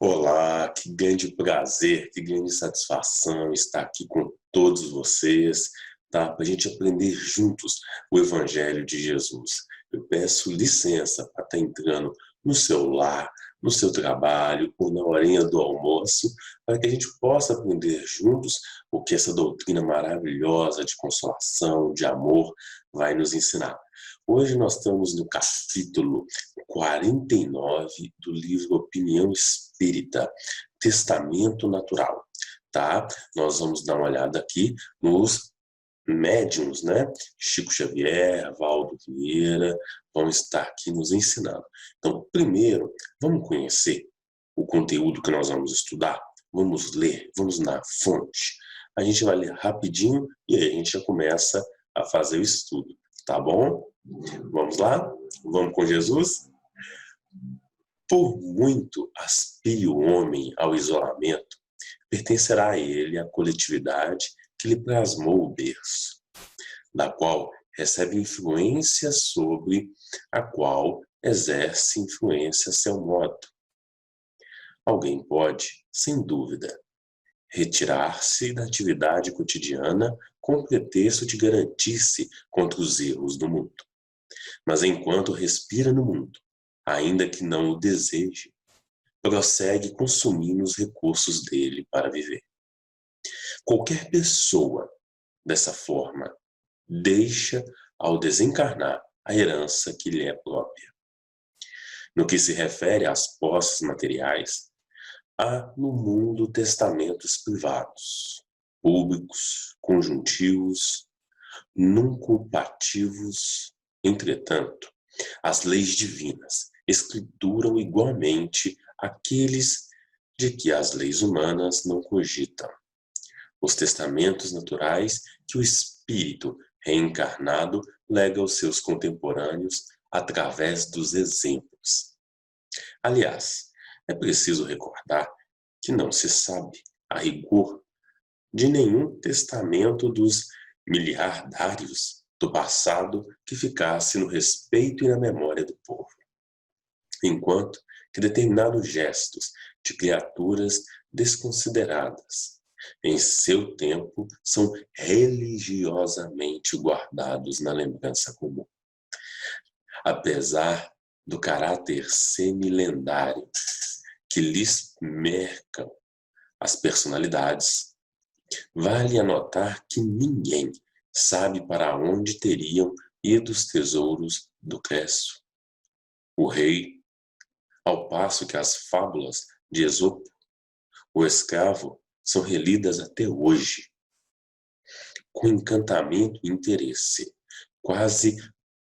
Olá, que grande prazer, que grande satisfação estar aqui com todos vocês, tá? Para a gente aprender juntos o Evangelho de Jesus. Eu peço licença para estar entrando no seu lar, no seu trabalho ou na horinha do almoço, para que a gente possa aprender juntos o que essa doutrina maravilhosa de consolação, de amor, vai nos ensinar. Hoje nós estamos no capítulo 49 do livro Opinião Espírita, Testamento Natural, tá? Nós vamos dar uma olhada aqui nos médiuns, né? Chico Xavier, Valdo Vieira, vão estar aqui nos ensinando. Então, primeiro, vamos conhecer o conteúdo que nós vamos estudar? Vamos ler, vamos na fonte. A gente vai ler rapidinho e aí a gente já começa a fazer o estudo, tá bom? Vamos lá? Vamos com Jesus? Por muito aspire o homem ao isolamento, pertencerá a ele a coletividade que lhe plasmou o berço, da qual recebe influência sobre a qual exerce influência a seu modo. Alguém pode, sem dúvida, retirar-se da atividade cotidiana com o pretexto de garantir-se contra os erros do mundo. Mas enquanto respira no mundo, ainda que não o deseje, prossegue consumindo os recursos dele para viver. Qualquer pessoa, dessa forma, deixa, ao desencarnar, a herança que lhe é própria. No que se refere às posses materiais, há no mundo testamentos privados, públicos, conjuntivos, nuncupativos. Entretanto, as leis divinas escrituram igualmente aqueles de que as leis humanas não cogitam. Os testamentos naturais que o espírito reencarnado lega aos seus contemporâneos através dos exemplos. Aliás, é preciso recordar que não se sabe, a rigor, de nenhum testamento dos miliardários do passado que ficasse no respeito e na memória do povo. Enquanto que determinados gestos de criaturas desconsideradas em seu tempo são religiosamente guardados na lembrança comum. Apesar do caráter semilendário que lhes mercam as personalidades, vale anotar que ninguém sabe para onde teriam ido os tesouros do Crécio, o rei, ao passo que as fábulas de Esopo, o escravo, são relidas até hoje, com encantamento e interesse, quase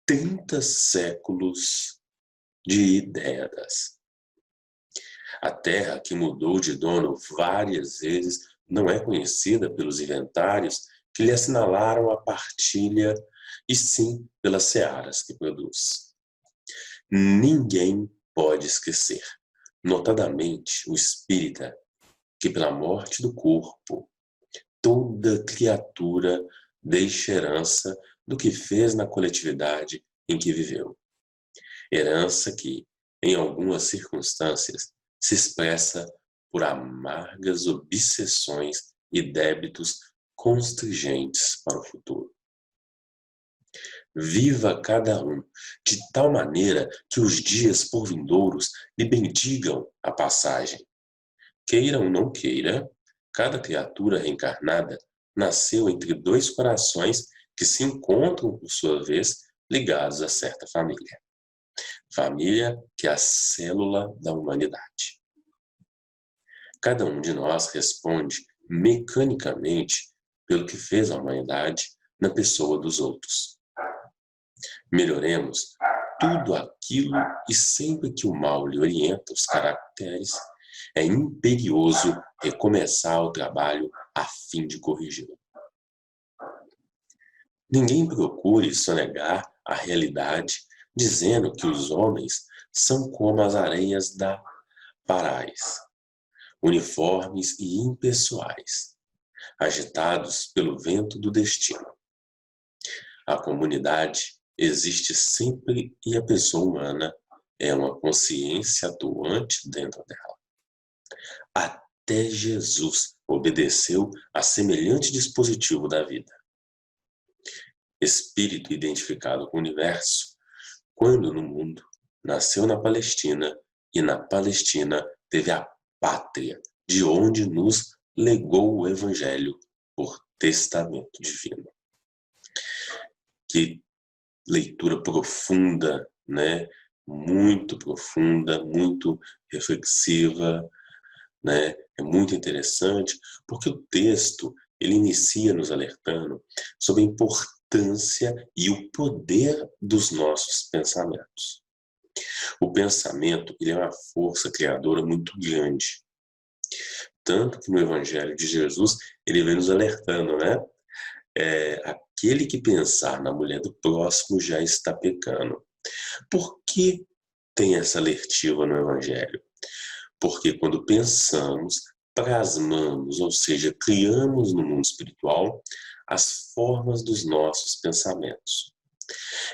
30 séculos de décadas. A terra que mudou de dono várias vezes não é conhecida pelos inventários que lhe assinalaram a partilha, e sim pelas searas que produz. Ninguém pode esquecer, notadamente o espírita, que pela morte do corpo, toda criatura deixa herança do que fez na coletividade em que viveu. Herança que, em algumas circunstâncias, se expressa por amargas obsessões e débitos constringentes para o futuro. Viva cada um de tal maneira que os dias por vindouros lhe bendigam a passagem. Queira ou não queira, cada criatura reencarnada nasceu entre dois corações que se encontram, por sua vez, ligados a certa família. Família que é a célula da humanidade. Cada um de nós responde mecanicamente pelo que fez a humanidade na pessoa dos outros. Melhoremos tudo aquilo e sempre que o mal lhe orienta os caracteres, é imperioso recomeçar o trabalho a fim de corrigi-lo. Ninguém procure sonegar a realidade dizendo que os homens são como as areias da Parais, uniformes e impessoais, agitados pelo vento do destino. A comunidade existe sempre e a pessoa humana é uma consciência atuante dentro dela. Até Jesus obedeceu a semelhante dispositivo da vida. Espírito identificado com o universo, quando no mundo nasceu na Palestina e na Palestina teve a pátria, de onde nos legou o Evangelho por testamento divino. Que leitura profunda, né? Muito profunda, muito reflexiva, né? É muito interessante, porque o texto ele inicia nos alertando sobre a importância e o poder dos nossos pensamentos. O pensamento ele é uma força criadora muito grande. Tanto que no Evangelho de Jesus, ele vem nos alertando, né? Aquele que pensar na mulher do próximo já está pecando. Por que tem essa alertiva no Evangelho? Porque quando pensamos, plasmamos, ou seja, criamos no mundo espiritual as formas dos nossos pensamentos.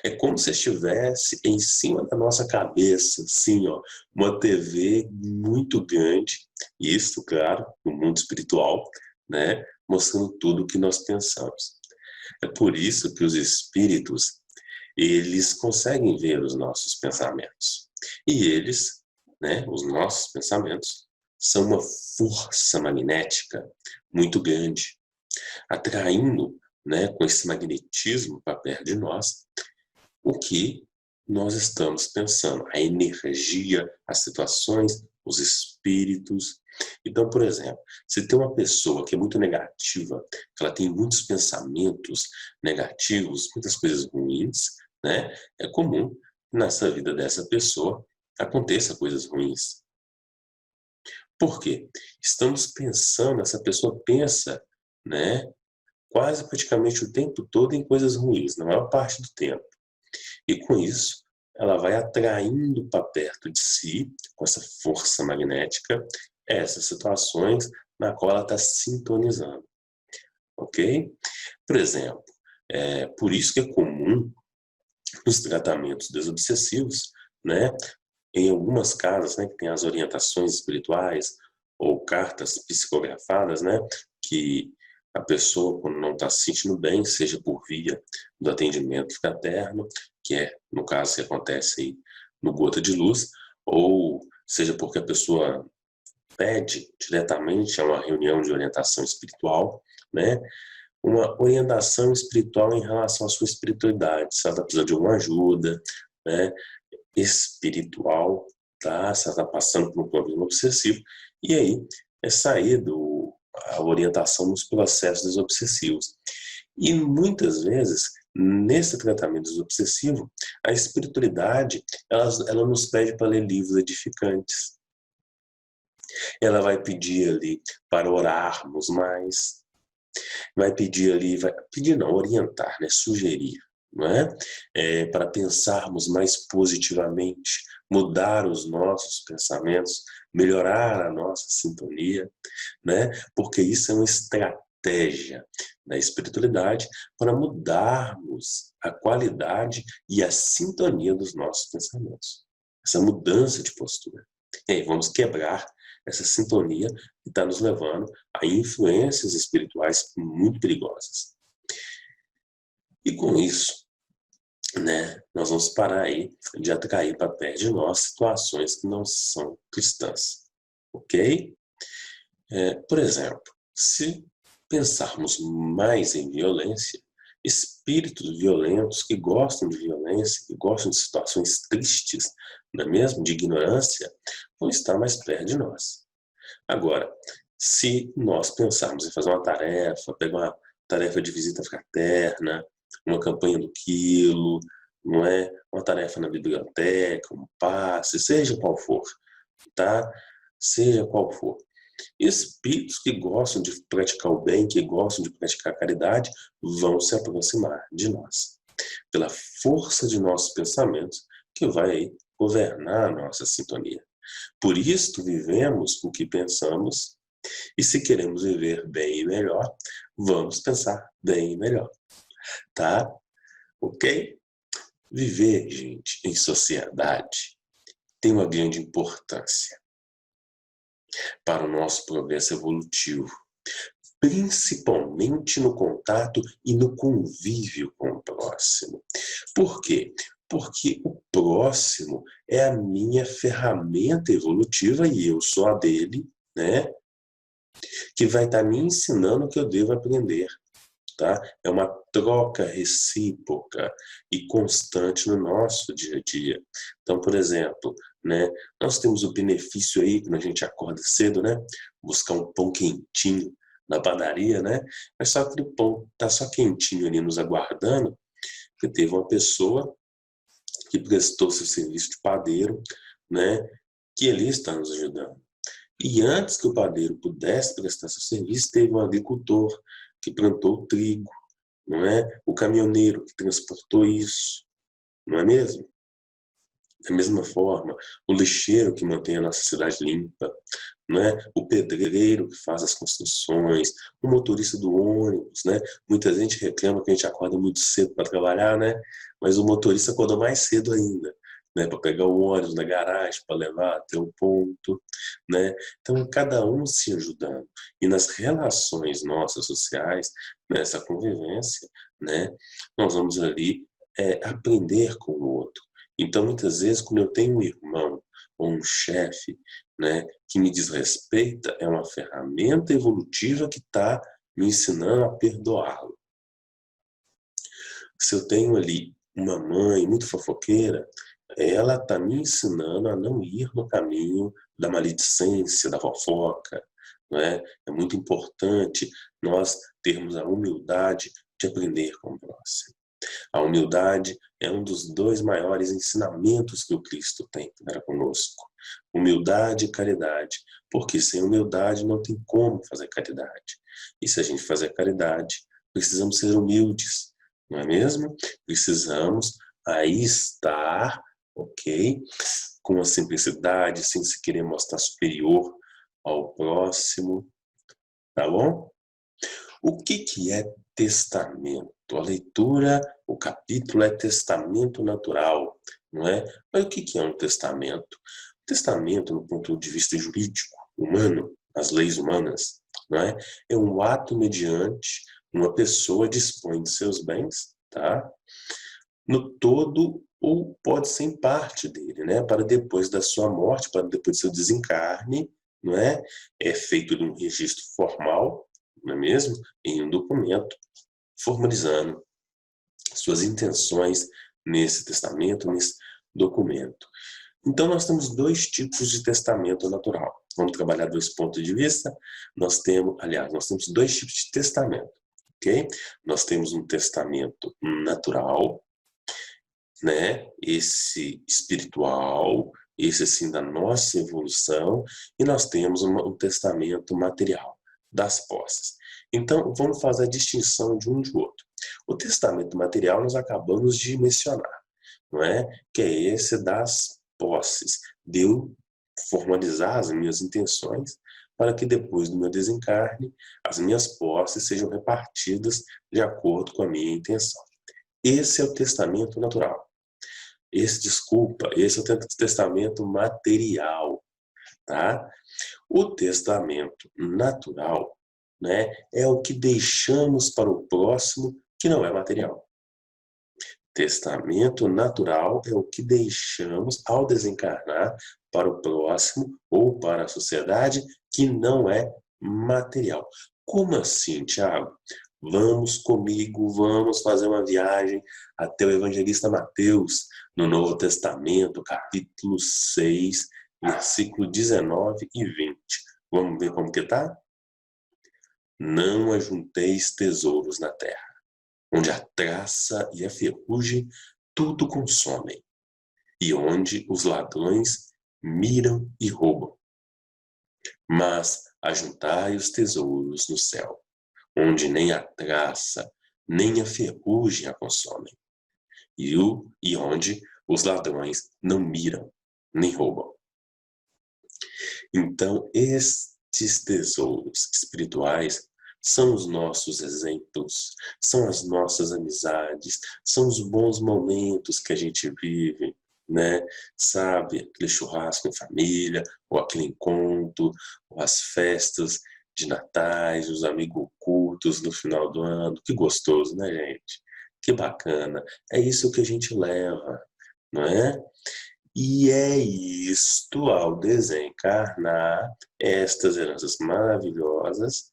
É como se estivesse em cima da nossa cabeça, assim, ó, uma TV muito grande, isso, claro, no mundo espiritual, né, mostrando tudo o que nós pensamos. É por isso que os espíritos, eles conseguem ver os nossos pensamentos. E eles, né, os nossos pensamentos, são uma força magnética muito grande, atraindo, né, com esse magnetismo para perto de nós, o que nós estamos pensando, a energia, as situações, os espíritos. Então, por exemplo, se tem uma pessoa que é muito negativa, que ela tem muitos pensamentos negativos, muitas coisas ruins, né? É comum que nessa vida dessa pessoa aconteça coisas ruins. Por quê? Estamos pensando, essa pessoa pensa, né? Quase praticamente o tempo todo em coisas ruins, na maior parte do tempo. E com isso, ela vai atraindo para perto de si, com essa força magnética, essas situações na qual ela está sintonizando. Ok? Por exemplo, por isso que é comum nos tratamentos desobsessivos, né? Em algumas casas, né, que tem as orientações espirituais ou cartas psicografadas, né? Que a pessoa, quando não está se sentindo bem, seja por via do atendimento fraterno, que é, no caso, que acontece aí no Gota de Luz, ou seja porque a pessoa pede diretamente a uma reunião de orientação espiritual, né? Uma orientação espiritual em relação à sua espiritualidade, se ela está precisando de alguma ajuda, né? Espiritual, tá? Se ela está passando por um problema obsessivo, e aí é sair a orientação nos processos desobsessivos. E muitas vezes, nesse tratamento desobsessivo, a espiritualidade, ela nos pede para ler livros edificantes. Ela vai pedir ali para orarmos mais, vai pedir ali, vai pedir não, orientar, né, sugerir, não é? Para pensarmos mais positivamente, mudar os nossos pensamentos, melhorar a nossa sintonia, né? Porque isso é uma estratégia da espiritualidade para mudarmos a qualidade e a sintonia dos nossos pensamentos. Essa mudança de postura. E aí vamos quebrar essa sintonia que está nos levando a influências espirituais muito perigosas. E com isso, né, nós vamos parar aí de atrair para perto de nós situações que não são cristãs, ok? Por exemplo, se pensarmos mais em violência, espíritos violentos que gostam de violência, que gostam de situações tristes, não é mesmo, de ignorância, vão estar mais perto de nós. Agora, se nós pensarmos em fazer uma tarefa, pegar uma tarefa de visita fraterna, uma campanha do quilo, não é? Uma tarefa na biblioteca, um passe, seja qual for, tá? Seja qual for. Espíritos que gostam de praticar o bem, que gostam de praticar a caridade, vão se aproximar de nós. Pela força de nossos pensamentos, que vai governar a nossa sintonia. Por isto vivemos o que pensamos, e se queremos viver bem e melhor, vamos pensar bem e melhor. Tá? Ok? Viver, gente, em sociedade tem uma grande importância. para o nosso progresso evolutivo, principalmente no contato e no convívio com o próximo. Por quê? Porque o próximo é a minha ferramenta evolutiva e eu sou a dele, né? Que vai estar me ensinando o que eu devo aprender. Tá? É uma troca recíproca e constante no nosso dia a dia. Então, por exemplo, né, nós temos o benefício aí, quando a gente acorda cedo, né, buscar um pão quentinho na padaria, né, mas só que o pão está só quentinho ali nos aguardando, porque teve uma pessoa que prestou seu serviço de padeiro, né, que ali está nos ajudando. E antes que o padeiro pudesse prestar seu serviço, teve um agricultor que plantou o trigo, não é? O caminhoneiro que transportou isso, não é mesmo? Da mesma forma, o lixeiro que mantém a nossa cidade limpa, não é? O pedreiro que faz as construções, o motorista do ônibus, né? Muita gente reclama que a gente acorda muito cedo para trabalhar, né? Mas o motorista acorda mais cedo ainda, né? Para pegar o ônibus na garagem, para levar até o ponto, né? Então, cada um se ajudando. E nas relações nossas sociais, nessa convivência, né? Nós vamos ali aprender com o outro. Então, muitas vezes, quando eu tenho um irmão ou um chefe, né, que me desrespeita, é uma ferramenta evolutiva que está me ensinando a perdoá-lo. Se eu tenho ali uma mãe muito fofoqueira, ela está me ensinando a não ir no caminho da maledicência, da fofoca. Né? É muito importante nós termos a humildade de aprender com o próximo. A humildade é um dos dois maiores ensinamentos que o Cristo tem para conosco. Humildade e caridade. Porque sem humildade não tem como fazer caridade. E se a gente fazer caridade, precisamos ser humildes, não é mesmo? Precisamos aí estar, ok? Com a simplicidade, sem se querer mostrar superior ao próximo, tá bom? O que é testamento? A leitura, o capítulo é testamento natural, não é? Mas o que é um testamento? O testamento, no ponto de vista jurídico, humano, as leis humanas, não é? É um ato mediante uma pessoa dispõe de seus bens, tá? No todo ou pode ser em parte dele, né? Para depois da sua morte, para depois do seu desencarne, não é? É feito de um registro formal, não é mesmo? Em um documento, formalizando suas intenções nesse testamento, nesse documento. Então, nós temos dois tipos de testamento natural. Vamos trabalhar dois pontos de vista. Nós temos dois tipos de testamento, ok? Nós temos um testamento natural, né? Esse espiritual, esse sim da nossa evolução, e nós temos um testamento material, das posses. Então, vamos fazer a distinção de um de outro. O testamento material nós acabamos de mencionar, não é? Que é esse das posses, de eu formalizar as minhas intenções para que depois do meu desencarne, as minhas posses sejam repartidas de acordo com a minha intenção. Esse é o testamento natural. Esse é o testamento material, tá? O testamento natural, né, é o que deixamos para o próximo que não é material. Testamento natural é o que deixamos ao desencarnar para o próximo ou para a sociedade que não é material. Como assim, Tiago? Vamos comigo, vamos fazer uma viagem até o evangelista Mateus, no Novo Testamento, capítulo 6, versículo 19 e 20. Vamos ver como que tá? Não ajunteis tesouros na terra, onde a traça e a ferrugem tudo consomem, e onde os ladrões miram e roubam. Mas ajuntai os tesouros no céu, onde nem a traça, nem a ferrugem a consomem, e onde os ladrões não miram, nem roubam. Então, estes tesouros espirituais são os nossos exemplos, são as nossas amizades, são os bons momentos que a gente vive, né? Sabe, aquele churrasco em família, ou aquele encontro, ou as festas de natais, os amigos ocultos no final do ano. Que gostoso, né, gente? Que bacana. É isso que a gente leva, não é? E é isto, ao desencarnar estas heranças maravilhosas,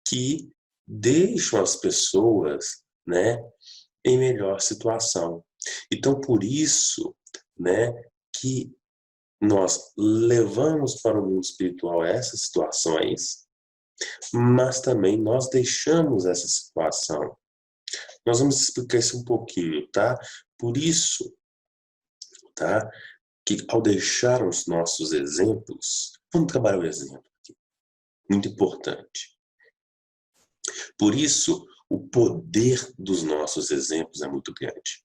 que deixam as pessoas, né, em melhor situação. Então, por isso, né, que nós levamos para o mundo espiritual essas situações, mas também nós deixamos essa situação. Nós vamos explicar isso um pouquinho, tá? Por isso, tá? Que ao deixar os nossos exemplos, vamos trabalhar o exemplo aqui, muito importante. Por isso, o poder dos nossos exemplos é muito grande.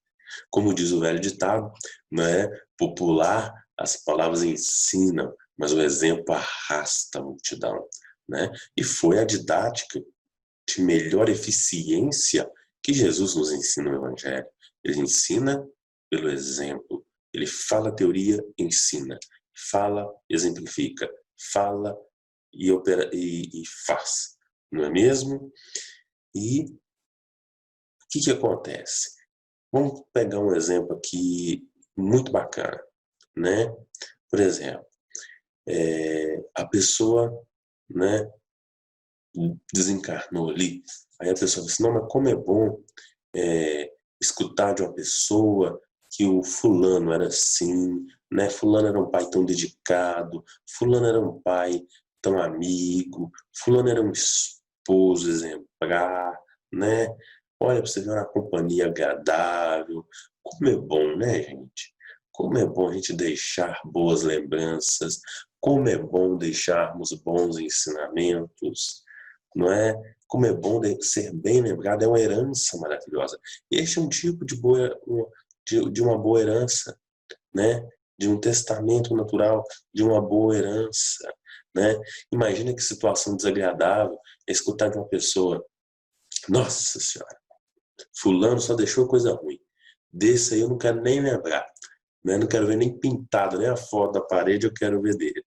Como diz o velho ditado, né, popular, as palavras ensinam, mas o exemplo arrasta a multidão, né? E foi a didática de melhor eficiência que Jesus nos ensina no Evangelho. Ele ensina pelo exemplo. Ele fala a teoria, ensina. Fala, exemplifica. Fala e opera e faz. Não é mesmo? E o que acontece? Vamos pegar um exemplo aqui muito bacana, né? Por exemplo, a pessoa, né, desencarnou ali, aí a pessoa fala assim, não, mas como é bom escutar de uma pessoa que o fulano era assim, né? Fulano era um pai tão dedicado, fulano era um pai tão amigo, fulano era um esposo exemplar, né? Olha, para você ver uma companhia agradável. Como é bom, né, gente? Como é bom a gente deixar boas lembranças, como é bom deixarmos bons ensinamentos, não é? Como é bom ser bem lembrado, é uma herança maravilhosa. Este é um tipo de uma boa herança, né? De um testamento natural, de uma boa herança, né? Imagina que situação desagradável é escutar de uma pessoa, nossa senhora, fulano só deixou coisa ruim. Desse aí eu não quero nem lembrar, né? Não quero ver nem pintado, nem a foto da parede eu quero ver dele.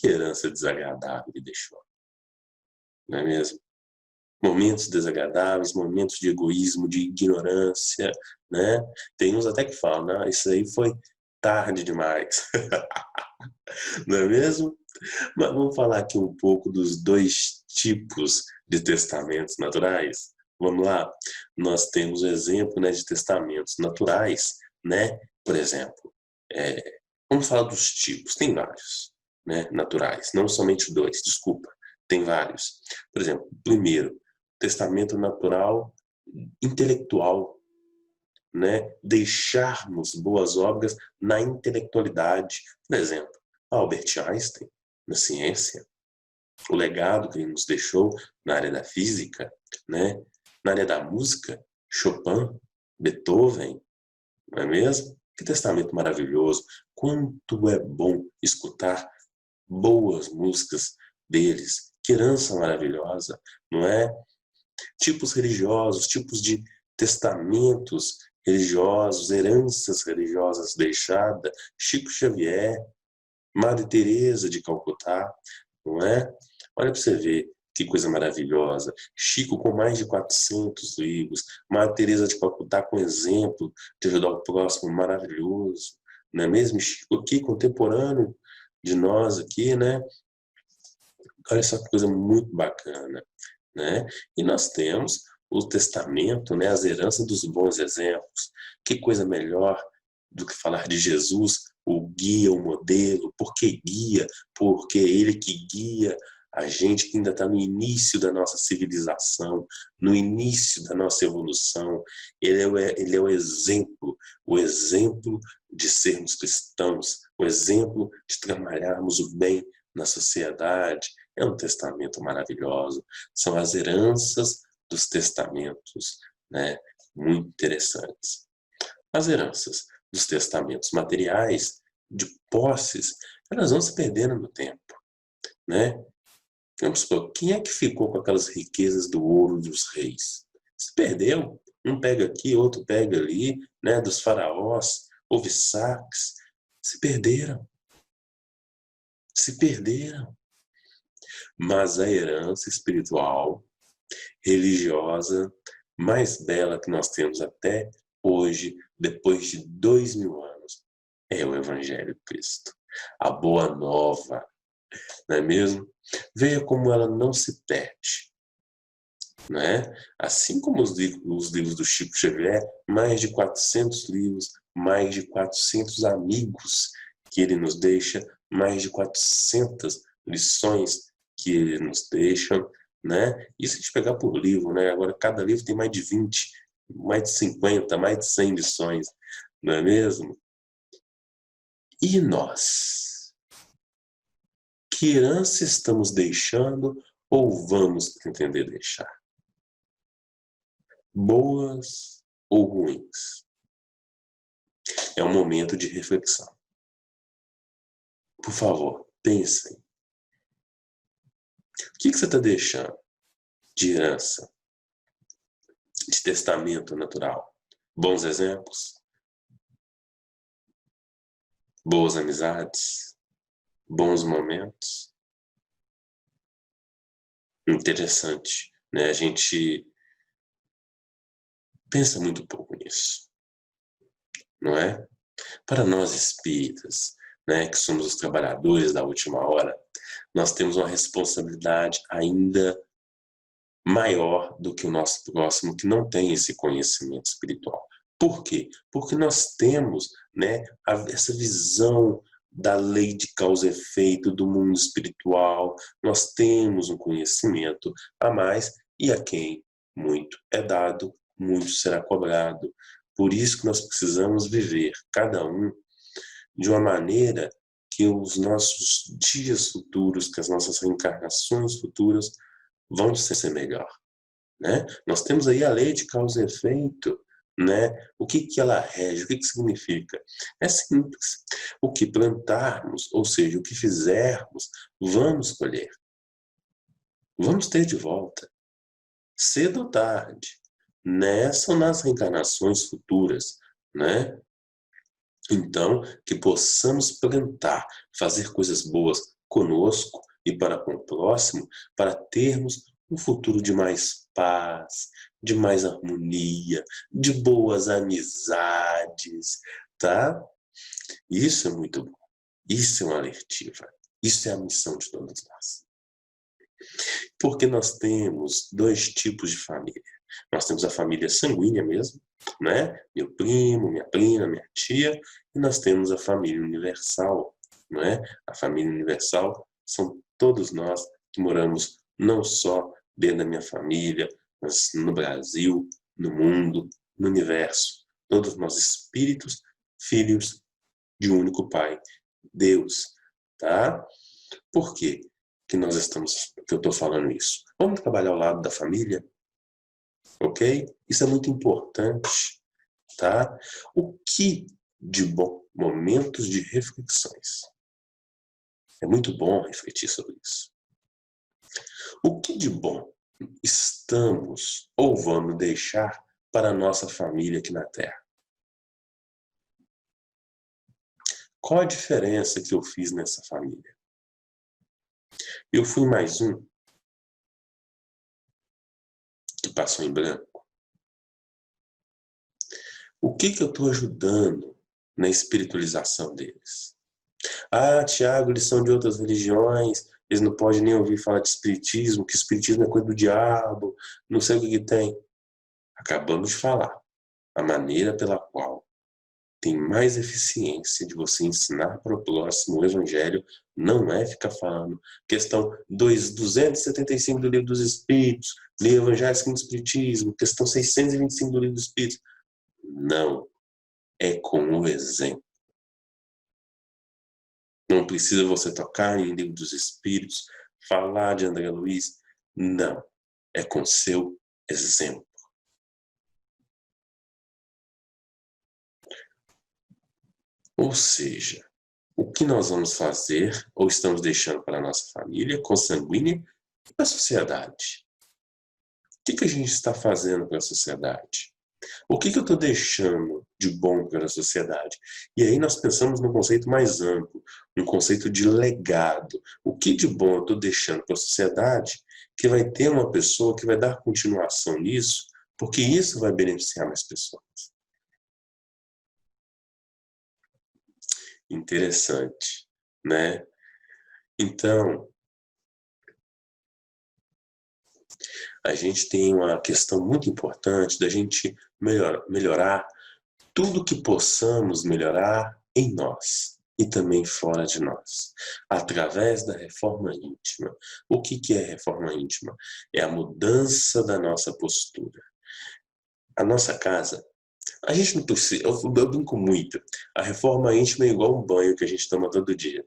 Que herança desagradável ele deixou, não é mesmo? Momentos desagradáveis, momentos de egoísmo, de ignorância, né? Tem uns até que falam, né? Isso aí foi tarde demais, não é mesmo? Mas vamos falar aqui um pouco dos dois tipos de testamentos naturais. Vamos lá? Nós temos o exemplo, né, de testamentos naturais, né? Por exemplo, vamos falar dos tipos, tem vários, né, naturais, não somente dois, desculpa, tem vários. Por exemplo, primeiro, testamento natural intelectual, né? Deixarmos boas obras na intelectualidade. Por exemplo, Albert Einstein, na ciência, o legado que ele nos deixou na área da física, né? Na área da música, Chopin, Beethoven, não é mesmo? Que testamento maravilhoso! Quanto é bom escutar boas músicas deles. Que herança maravilhosa, não é? Tipos religiosos, tipos de testamentos religiosos, heranças religiosas deixadas, Chico Xavier, Madre Teresa de Calcutá, não é? Olha para você ver que coisa maravilhosa. Chico com mais de 400 livros, Madre Teresa de Calcutá com exemplo de ajudar o próximo, maravilhoso, não é mesmo? Chico aqui, contemporâneo de nós aqui, né? Olha só que coisa muito bacana, né? E nós temos o testamento, né? As heranças dos bons exemplos. Que coisa melhor do que falar de Jesus, o guia, o modelo. Por que guia? Porque é ele que guia a gente que ainda está no início da nossa civilização, no início da nossa evolução. Ele é o exemplo de sermos cristãos, o exemplo de trabalharmos o bem na sociedade. É um testamento maravilhoso. São as heranças dos testamentos, né? Muito interessantes. As heranças dos testamentos materiais, de posses, elas vão se perdendo no tempo, né? Vamos supor, quem é que ficou com aquelas riquezas do ouro dos reis? Se perdeu. Um pega aqui, outro pega ali, né? Dos faraós. houve saques, se perderam. Se perderam. Mas a herança espiritual, religiosa, mais bela que nós temos até hoje, depois de 2000 anos, é o Evangelho de Cristo. A boa nova, não é mesmo? Veja como ela não se perde. Não é? Assim como os livros do Chico Xavier, mais de 400 livros, mais de 400 amigos que ele nos deixa, mais de 400 lições que ele nos deixa, né? Isso a gente pegar por livro, né? Agora cada livro tem mais de 20, mais de 50, mais de 100 lições, não é mesmo? E nós? Que herança estamos deixando ou vamos pretender deixar? Boas ou ruins? É um momento de reflexão. Por favor, pensem. O que você está deixando de herança, de testamento natural? Bons exemplos? Boas amizades? Bons momentos? Interessante, né? A gente pensa muito pouco nisso, não é? Para nós espíritas, né, que somos os trabalhadores da última hora, nós temos uma responsabilidade ainda maior do que o nosso próximo que não tem esse conhecimento espiritual. Por quê? Porque nós temos, né, essa visão da lei de causa e efeito do mundo espiritual, nós temos um conhecimento a mais e a quem muito é dado, muito será cobrado. Por isso que nós precisamos viver, cada um, de uma maneira que os nossos dias futuros, que as nossas reencarnações futuras vão ser melhor, né? Nós temos aí a lei de causa e efeito, né? O que ela rege, o que significa? É simples. O que plantarmos, ou seja, o que fizermos, vamos colher. Vamos ter de volta, cedo ou tarde, nessa ou nas reencarnações futuras, né? Então, que possamos plantar, fazer coisas boas conosco e para com o próximo, para termos um futuro de mais paz, de mais harmonia, de boas amizades, tá? Isso é muito bom. Isso é uma alertiva. Isso é a missão de todos nós. Porque nós temos dois tipos de família. Nós temos a família sanguínea mesmo, né? Meu primo, minha prima, minha tia, e nós temos a família universal, não é? A família universal são todos nós que moramos não só dentro da minha família, mas no Brasil, no mundo, no universo. Todos nós espíritos, filhos de um único Pai, Deus, tá? Por quê que eu estou falando isso? Vamos trabalhar ao lado da família? Ok? Isso é muito importante, tá? O que de bom? Momentos de reflexões. É muito bom refletir sobre isso. O que de bom estamos ou vamos deixar para a nossa família aqui na Terra? Qual a diferença que eu fiz nessa família? Eu fui mais um que passou em branco? O que eu estou ajudando na espiritualização deles? Ah, Tiago, eles são de outras religiões, eles não podem nem ouvir falar de espiritismo, que espiritismo é coisa do diabo, não sei o que tem. Acabamos de falar. A maneira pela qual tem mais eficiência de você ensinar para o próximo o evangelho não é ficar falando questão 275 do livro dos Espíritos, livro Evangelho segundo o Espiritismo, questão 625 do livro dos Espíritos. Não. É com o exemplo. Não precisa você tocar em livro dos Espíritos, falar de André Luiz. Não. É com seu exemplo. Ou seja, o que nós vamos fazer ou estamos deixando para a nossa família consanguínea e para a sociedade? O que a gente está fazendo para a sociedade? O que eu estou deixando de bom para a sociedade? E aí nós pensamos num conceito mais amplo, um conceito de legado. O que de bom eu estou deixando para a sociedade que vai ter uma pessoa que vai dar continuação nisso, porque isso vai beneficiar mais pessoas. Interessante, né? Então, a gente tem uma questão muito importante da gente melhorar tudo que possamos melhorar em nós e também fora de nós, através da reforma íntima. O que é reforma íntima? É a mudança da nossa postura. A nossa casa, a gente não precisa, eu brinco muito, a reforma íntima é igual um banho que a gente toma todo dia.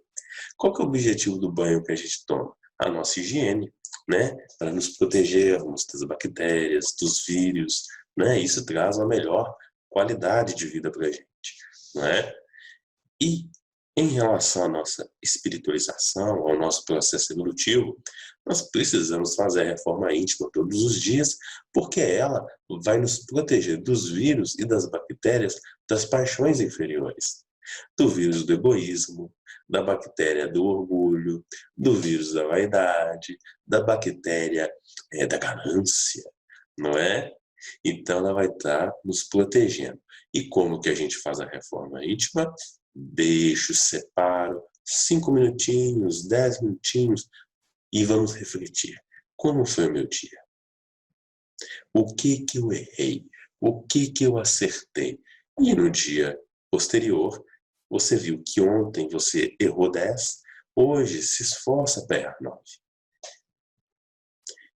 Qual que é o objetivo do banho que a gente toma? A nossa higiene, né? Para nos protegermos das bactérias, dos vírus, né? Isso traz uma melhor qualidade de vida para a gente, não é? E em relação à nossa espiritualização, ao nosso processo evolutivo, nós precisamos fazer a reforma íntima todos os dias, porque ela vai nos proteger dos vírus e das bactérias das paixões inferiores. Do vírus do egoísmo, da bactéria do orgulho, do vírus da vaidade, da bactéria da ganância, não é? Então ela vai estar nos protegendo. E como que a gente faz a reforma íntima? Deixo, separo, 5 minutinhos, 10 minutinhos e vamos refletir. Como foi o meu dia? O que eu errei? O que eu acertei? E no dia posterior, você viu que ontem você errou 10, hoje se esforça para errar 9.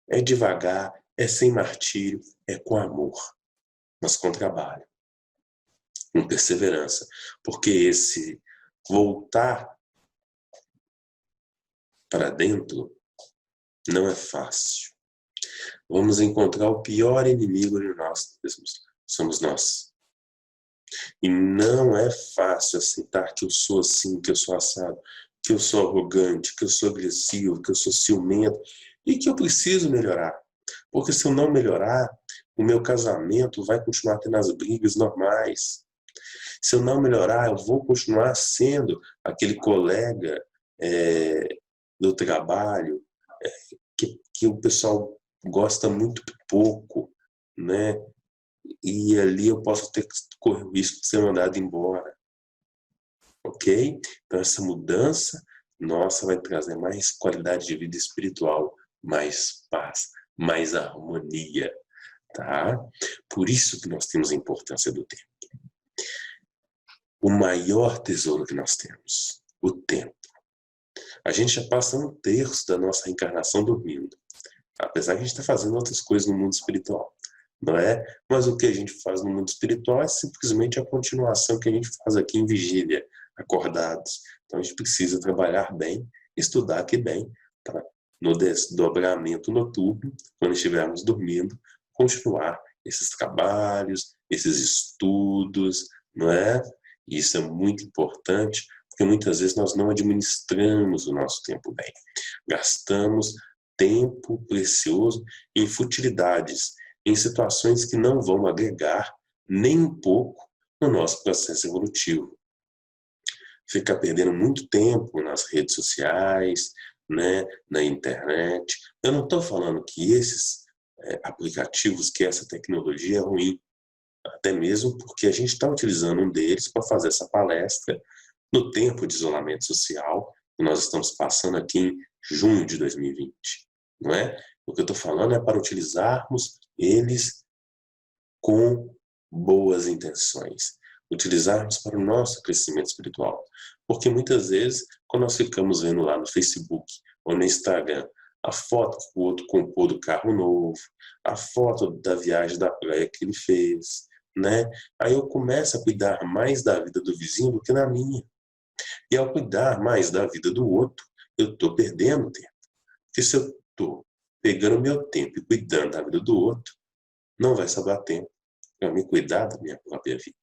É devagar, é sem martírio, é com amor, mas com trabalho, com perseverança, porque esse voltar para dentro não é fácil. Vamos encontrar o pior inimigo de nós mesmos, somos nós. E não é fácil aceitar que eu sou assim, que eu sou assado, que eu sou arrogante, que eu sou agressivo, que eu sou ciumento e que eu preciso melhorar. Porque se eu não melhorar, o meu casamento vai continuar tendo as brigas normais. Se eu não melhorar, eu vou continuar sendo aquele colega do trabalho que o pessoal gosta muito pouco, né? E ali eu posso ter que correr o risco de ser mandado embora. Ok? Então essa mudança nossa vai trazer mais qualidade de vida espiritual, mais paz, mais harmonia, tá? Por isso que nós temos a importância do tempo. O maior tesouro que nós temos, o tempo. A gente já passa 1/3 da nossa reencarnação dormindo, apesar que a gente está fazendo outras coisas no mundo espiritual, não é? Mas o que a gente faz no mundo espiritual é simplesmente a continuação que a gente faz aqui em vigília, acordados. Então a gente precisa trabalhar bem, estudar aqui bem, tá? No desdobramento noturno, quando estivermos dormindo, continuar esses trabalhos, esses estudos, não é? Isso é muito importante, porque muitas vezes nós não administramos o nosso tempo bem. Gastamos tempo precioso em futilidades, em situações que não vão agregar nem um pouco no nosso processo evolutivo. Ficar perdendo muito tempo nas redes sociais, né, na internet. Eu não estou falando que esses aplicativos, que essa tecnologia é ruim, até mesmo porque a gente está utilizando um deles para fazer essa palestra no tempo de isolamento social que nós estamos passando aqui em junho de 2020, não é? O que eu estou falando é para utilizarmos eles com boas intenções, utilizarmos para o nosso crescimento espiritual, porque muitas vezes quando nós ficamos vendo lá no Facebook ou no Instagram a foto que o outro comprou do carro novo, a foto da viagem da praia que ele fez, né? Aí eu começo a cuidar mais da vida do vizinho do que da minha. E ao cuidar mais da vida do outro, eu estou perdendo tempo. Porque se eu estou pegando meu tempo e cuidando da vida do outro, não vai sobrar tempo para me cuidar da minha própria vida.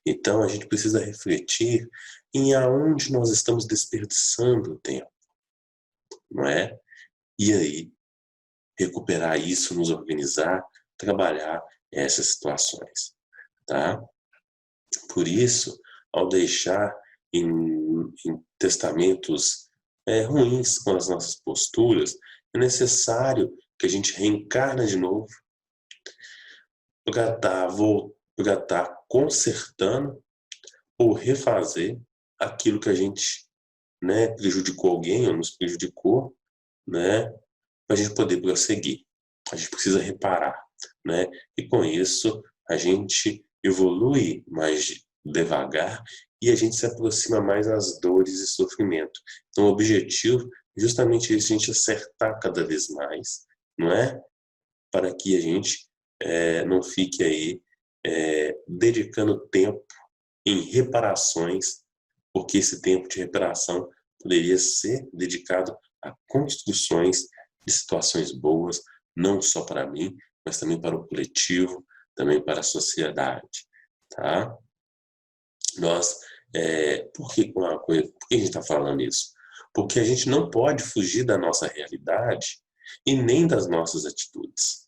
Então a gente precisa refletir em aonde nós estamos desperdiçando o tempo, não é? E aí, recuperar isso, nos organizar trabalhar essas situações, tá? Por isso, ao deixar em testamentos ruins com as nossas posturas, é necessário que a gente reencarne de novo para estar consertando ou refazer aquilo que a gente, né, prejudicou alguém ou nos prejudicou, né, para a gente poder prosseguir. A gente precisa reparar, né? E com isso a gente evolui mais devagar e a gente se aproxima mais das dores e sofrimento. Então o objetivo é justamente isso, a gente acertar cada vez mais, não é? Para que a gente não fique aí dedicando tempo em reparações, porque esse tempo de reparação poderia ser dedicado a construções de situações boas, não só para mim, mas também para o coletivo, também para a sociedade, tá? Nós, por que a gente está falando isso? Porque a gente não pode fugir da nossa realidade e nem das nossas atitudes.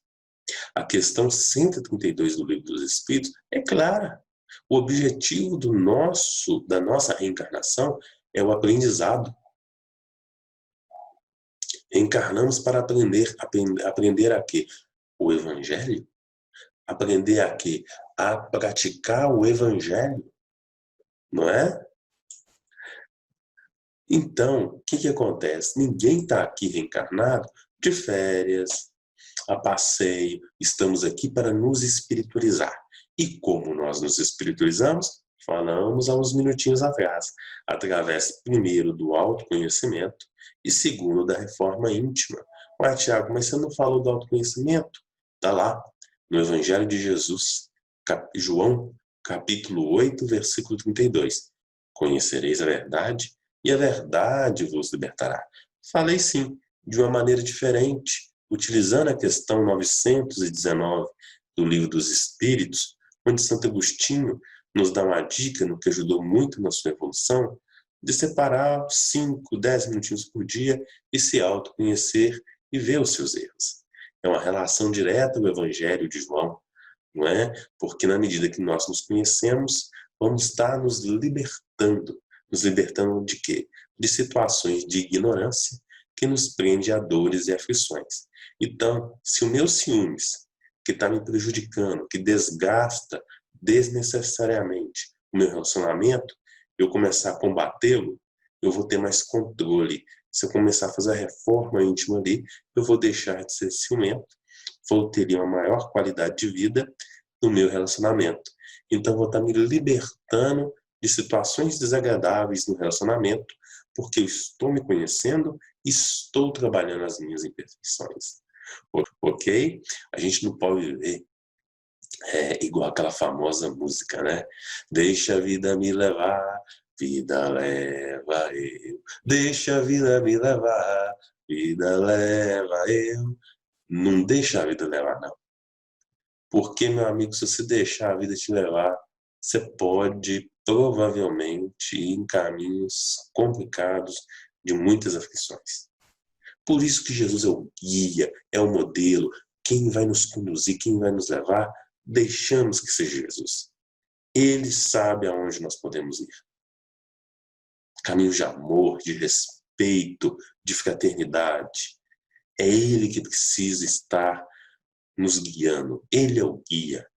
A questão 132 do Livro dos Espíritos é clara. O objetivo da nossa reencarnação é o aprendizado. Reencarnamos para aprender a quê? O Evangelho? Aprender a quê? A praticar o Evangelho, não é? Então, o que acontece? Ninguém está aqui reencarnado de férias, a passeio, estamos aqui para nos espiritualizar. E como nós nos espiritualizamos? Falamos há uns minutinhos atrás, através primeiro do autoconhecimento e segundo da reforma íntima. Ué, Tiago, mas você não falou do autoconhecimento? Está lá, no Evangelho de Jesus, João, capítulo 8, versículo 32. Conhecereis a verdade e a verdade vos libertará. Falei sim, de uma maneira diferente, utilizando a questão 919 do Livro dos Espíritos, onde Santo Agostinho nos dá uma dica, no que ajudou muito na sua evolução, de separar 5, 10 minutinhos por dia e se autoconhecer e ver os seus erros. É uma relação direta do Evangelho de João, não é? Porque na medida que nós nos conhecemos, vamos estar nos libertando. Nos libertando de quê? De situações de ignorância que nos prende a dores e aflições. Então, se o meu ciúmes, que está me prejudicando, que desgasta desnecessariamente o meu relacionamento, eu começar a combatê-lo, eu vou ter mais controle. Se eu começar a fazer a reforma íntima ali, eu vou deixar de ser ciumento, vou ter uma maior qualidade de vida no meu relacionamento. Então, vou estar me libertando de situações desagradáveis no relacionamento, porque eu estou me conhecendo e estou trabalhando as minhas imperfeições. Ok? A gente não pode viver igual aquela famosa música, né? Deixa a vida me levar, vida leva eu. Deixa a vida me levar, vida leva eu. Não deixa a vida levar, não. Porque, meu amigo, se você deixar a vida te levar, você pode provavelmente ir em caminhos complicados de muitas aflições. Por isso que Jesus é o guia, é o modelo. Quem vai nos conduzir, quem vai nos levar, deixamos que seja Jesus. Ele sabe aonde nós podemos ir. Caminhos de amor, de respeito, de fraternidade. É Ele que precisa estar nos guiando. Ele é o guia.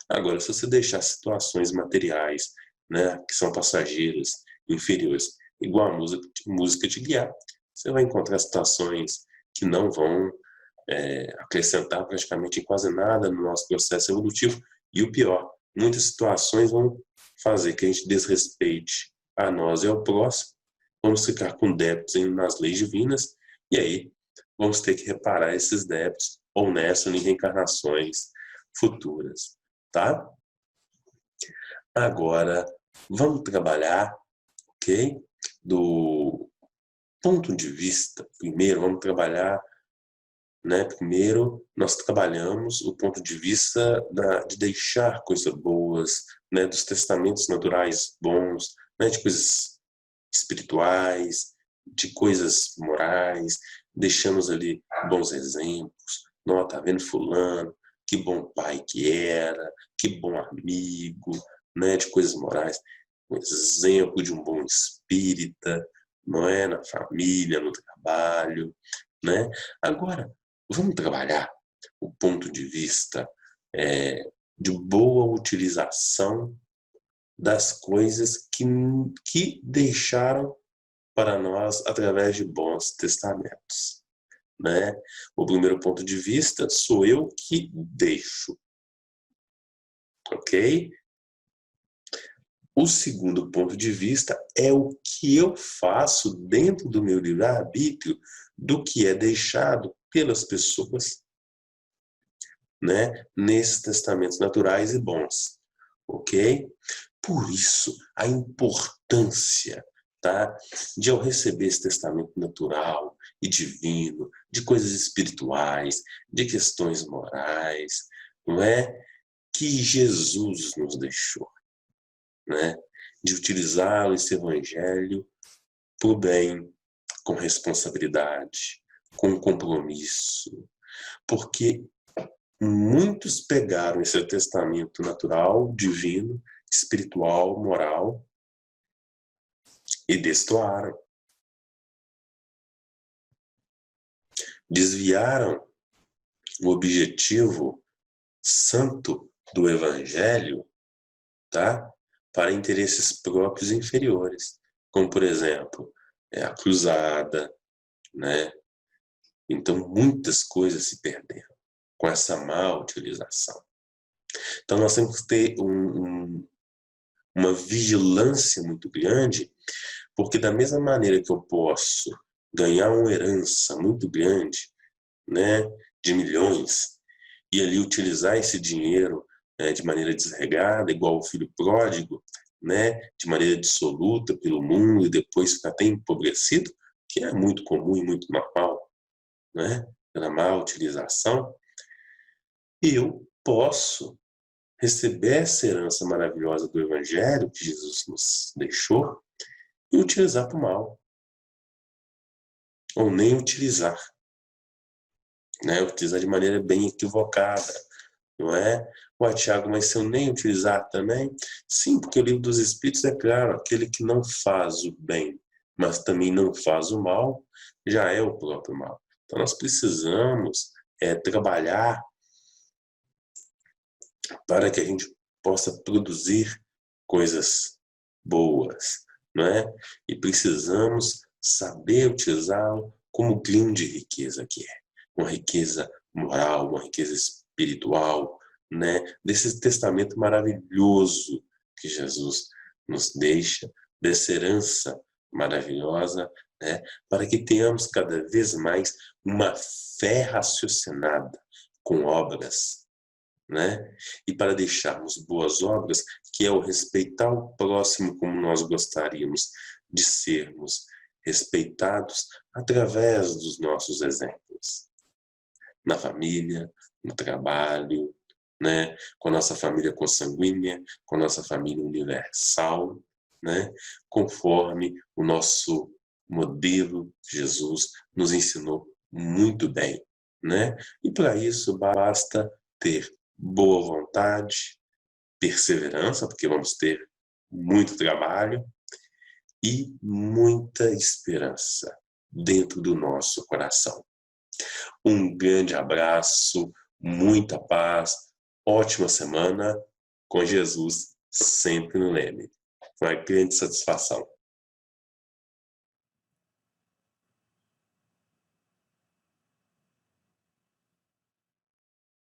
Agora, se você deixar situações materiais, né, que são passageiras, inferiores, igual a música te guiar, você vai encontrar situações que não vão acrescentar praticamente quase nada no nosso processo evolutivo. E o pior, muitas situações vão fazer que a gente desrespeite a nós e ao próximo, vamos ficar com débitos nas leis divinas, e aí vamos ter que reparar esses débitos ou nessa ou em reencarnações futuras, tá? Agora, vamos trabalhar, ok? Do ponto de vista, primeiro, vamos trabalhar, né? Primeiro, nós trabalhamos o ponto de vista de deixar coisas boas, né? Dos testamentos naturais bons, né? De coisas espirituais, de coisas morais, deixamos ali bons exemplos. Não, tá vendo fulano, que bom pai que era, que bom amigo, né, de coisas morais, um exemplo de um bom espírita, não é, na família, no trabalho, né? Agora, vamos trabalhar o ponto de vista de boa utilização das coisas que deixaram para nós através de bons testamentos, né? O primeiro ponto de vista sou eu que deixo, ok? O segundo ponto de vista é o que eu faço dentro do meu livre-arbítrio do que é deixado pelas pessoas, né? Nesses testamentos naturais e bons, ok? Por isso, a importância, tá, de eu receber esse testamento natural e divino, de coisas espirituais, de questões morais, não é? Que Jesus nos deixou, né? De utilizar esse evangelho para o bem, com responsabilidade, com compromisso, porque muitos pegaram esse testamento natural, divino, espiritual, moral e destoaram. Desviaram o objetivo santo do evangelho, tá? Para interesses próprios inferiores, como por exemplo, a cruzada, né? Então muitas coisas se perderam com essa má utilização. Então nós temos que ter uma vigilância muito grande, porque da mesma maneira que eu posso ganhar uma herança muito grande, né, de milhões, e ali utilizar esse dinheiro de maneira desregada, igual o filho pródigo, né, de maneira dissoluta pelo mundo e depois ficar até empobrecido, que é muito comum e muito normal, né, pela má utilização, eu posso receber essa herança maravilhosa do Evangelho que Jesus nos deixou e utilizar para o mal. Ou nem utilizar. Né? Utilizar de maneira bem equivocada. Não é? Ué, Tiago, mas se eu nem utilizar também? Sim, porque o livro dos Espíritos é claro, aquele que não faz o bem, mas também não faz o mal, já é o próprio mal. Então nós precisamos trabalhar para que a gente possa produzir coisas boas, não é? E precisamos saber utilizá-lo como grande riqueza que é. Uma riqueza moral, uma riqueza espiritual, né? Desse testamento maravilhoso que Jesus nos deixa, dessa herança maravilhosa, né? Para que tenhamos cada vez mais uma fé raciocinada com obras, né? E para deixarmos boas obras, que é o respeitar o próximo como nós gostaríamos de sermos respeitados através dos nossos exemplos. Na família, no trabalho, né? Com a nossa família consanguínea, com a nossa família universal, né? Conforme o nosso modelo Jesus nos ensinou muito bem, né? E para isso basta ter boa vontade, perseverança, porque vamos ter muito trabalho, e muita esperança dentro do nosso coração. Um grande abraço, muita paz, ótima semana com Jesus sempre no leme. Foi uma grande satisfação.